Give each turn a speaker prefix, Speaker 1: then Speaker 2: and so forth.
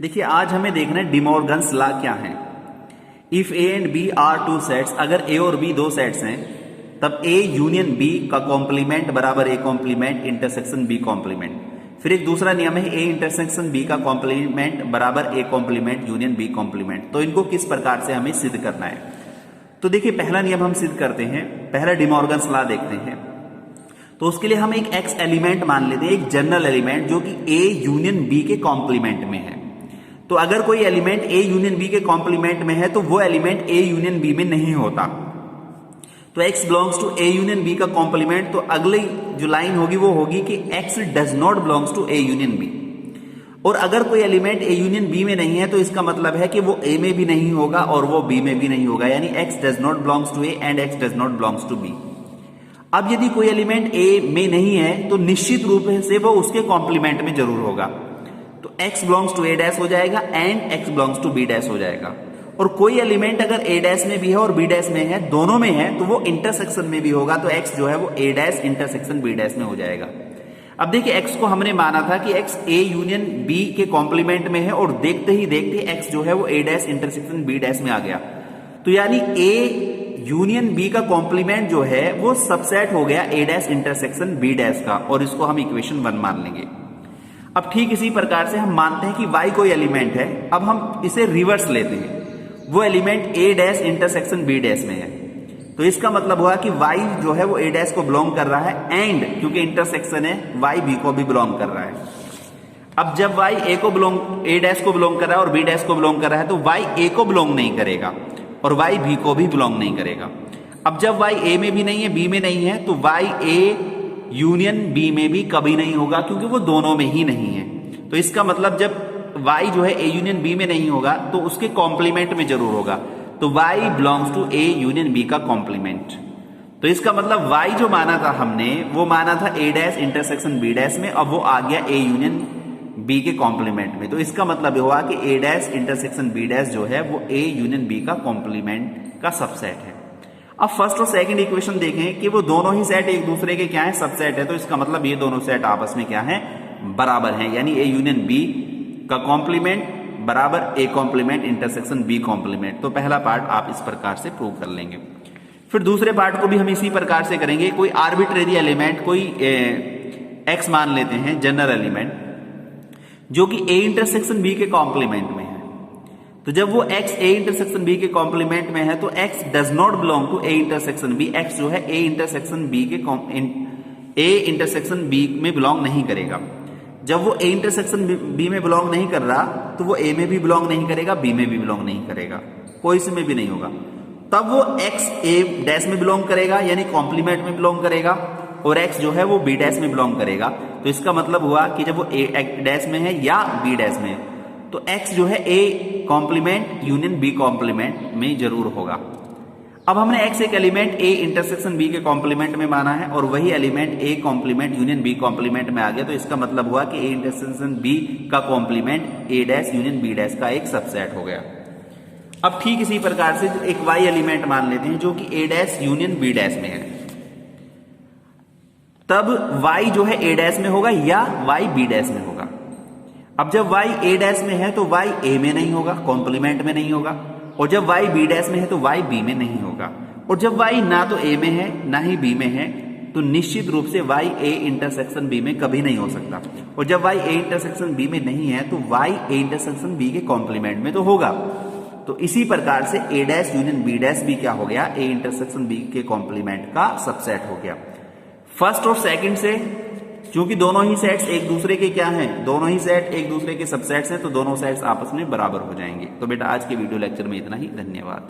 Speaker 1: देखिए आज हमें देखना है डिमॉर्गन्स लॉ क्या है। If A and B are two sets, अगर ए और बी दो सेट्स हैं तब ए यूनियन बी का कॉम्प्लीमेंट बराबर A complement intersection B complement. फिर एक दूसरा नियम है ए इंटरसेक्शन बी का कॉम्प्लीमेंट बराबर A complement union B complement. तो इनको किस प्रकार से हमें सिद्ध करना है, तो देखिए पहला नियम हम सिद्ध करते हैं, पहला डिमॉर्गन्स लॉ देखते हैं। तो उसके लिए हम एक एक्स एलिमेंट मान लेते हैं, एक जनरल एलिमेंट जो कि ए यूनियन बी के कॉम्प्लीमेंट में है। तो अगर कोई एलिमेंट ए यूनियन बी के कॉम्प्लीमेंट में है तो वो एलिमेंट ए यूनियन बी में नहीं होता। तो x belongs to A union B का कॉम्प्लीमेंट, तो अगली जो लाइन होगी वो होगी कि x does not belongs to A union B. और अगर कोई एलिमेंट ए यूनियन बी में नहीं है तो इसका मतलब है कि वो ए में भी नहीं होगा और वो बी में भी नहीं होगा, यानी x does not belongs to A and x does not belongs to B. अब यदि कोई एलिमेंट ए में नहीं है तो निश्चित रूप से वो उसके कॉम्प्लीमेंट में जरूर होगा। तो x belongs to A dash हो जाएगा and x belongs to B dash हो जाएगा। और कोई एलिमेंट अगर ए डैश में भी है और बी डैश में है, दोनों में है, तो वो इंटरसेक्शन में भी होगा, तो x जो है वो ए डैश इंटरसेक्शन बी डैश में हो जाएगा। अब देखिए x को हमने माना था कि x ए यूनियन बी के कॉम्प्लीमेंट में है और देखते ही देखते x जो है वो ए डैश इंटरसेक्शन बी डैश में आ गया। तो यानी ए यूनियन बी का कॉम्प्लीमेंट जो है वो सबसेट हो गया ए डैश इंटरसेक्शन बी डैश का, और इसको हम इक्वेशन 1 मान लेंगे। अब ठीक इसी प्रकार से हम मानते हैं कि y कोई एलिमेंट है, अब हम इसे रिवर्स लेते हैं, वो एलिमेंट ए डैश इंटरसेक्शन बी डैश में है। तो इसका मतलब हुआ कि y जो है वो ए डैश को बिलोंग कर रहा है एंड क्योंकि इंटरसेक्शन है y b को भी बिलोंग कर रहा है। अब जब y ए डैश को बिलोंग कर रहा है और बी डैश को बिलोंग कर रहा है तो y a को बिलोंग नहीं करेगा और y b को भी बिलोंग नहीं करेगा। अब जब y a में भी नहीं है b में नहीं है तो y a यूनियन b में भी कभी नहीं होगा क्योंकि वो दोनों में ही नहीं है। तो इसका मतलब जब y जो है a यूनियन b में नहीं होगा तो उसके कॉम्प्लीमेंट में जरूर होगा। तो y belongs to a union b का कॉम्प्लीमेंट। तो इसका मतलब y जो माना था हमने वो माना था a dash intersection b dash में, अब वो आ गया a यूनियन b के कॉम्प्लीमेंट में। तो इसका मतलब हुआ कि a dash intersection b dash जो है वो a यूनियन b का कॉम्प्लीमेंट का सबसेट है। अब फर्स्ट और सेकंड इक्वेशन देखें कि वो दोनों ही सेट एक दूसरे के क्या है, सबसेट है। तो इसका मतलब ये दोनों सेट आपस में क्या है, बराबर हैं, यानी a यूनियन b का कॉम्प्लीमेंट बराबर A complement intersection B complement. तो पहला पार्ट आप इस प्रकार से प्रूव कर लेंगे। फिर दूसरे पार्ट को भी हम इसी प्रकार से करेंगे। कोई आर्बिट्रेरी एलिमेंट, कोई एक्स मान लेते हैं जनरल एलिमेंट, जो कि ए इंटरसेक्शन बी के कॉम्प्लीमेंट में है। तो जब वो x ए इंटरसेक्शन बी के कॉम्प्लीमेंट में है तो x does not belong to A intersection B. x जो है ए इंटरसेक्शन बी में बिलोंग नहीं करेगा। जब वो ए इंटरसेक्शन बी में बिलोंग नहीं कर रहा तो वो ए में भी बिलोंग नहीं करेगा, बी में भी बिलोंग नहीं करेगा, कोई से में भी नहीं होगा। तब वो x ए डैश में बिलोंग करेगा यानी कॉम्प्लीमेंट में बिलोंग करेगा, और x जो है वो बी डैश में बिलोंग करेगा। तो इसका मतलब हुआ कि जब वो ए डैश में है या बी डैश में है तो x जो है A complement union B complement में जरूर होगा। अब हमने x एक एलिमेंट a इंटरसेक्शन b के कॉम्प्लीमेंट में माना है और वही element a complement union b complement में आ गया। तो इसका मतलब हुआ कि a इंटरसेक्शन b का complement a dash union b dash का एक सबसेट हो गया। अब ठीक इसी प्रकार से एक y एलिमेंट मान लेते हैं जो कि a dash union b dash में है। तब y जो है a डैश में होगा या y b डैश में होगा। अब जब y a डैश में है तो y a में नहीं होगा, कॉम्प्लीमेंट में नहीं होगा, और जब y b डैश में है तो y b में नहीं होगा। और जब y ना तो a में है ना ही b में है तो निश्चित रूप से y a इंटरसेक्शन b में कभी नहीं हो सकता। और जब y a इंटरसेक्शन b में नहीं है तो y a इंटरसेक्शन b के कॉम्प्लीमेंट में तो होगा। तो इसी प्रकार से a dash union b dash भी क्या हो गया, a इंटरसेक्शन b के कॉम्प्लीमेंट का सबसेट हो गया। फर्स्ट और सेकंड से क्योंकि दोनों ही सेट्स एक दूसरे के क्या हैं, दोनों ही सेट एक दूसरे के सबसेट्स हैं, तो दोनों सेट्स आपस में बराबर हो जाएंगे। तो बेटा आज के वीडियो लेक्चर में इतना ही, धन्यवाद।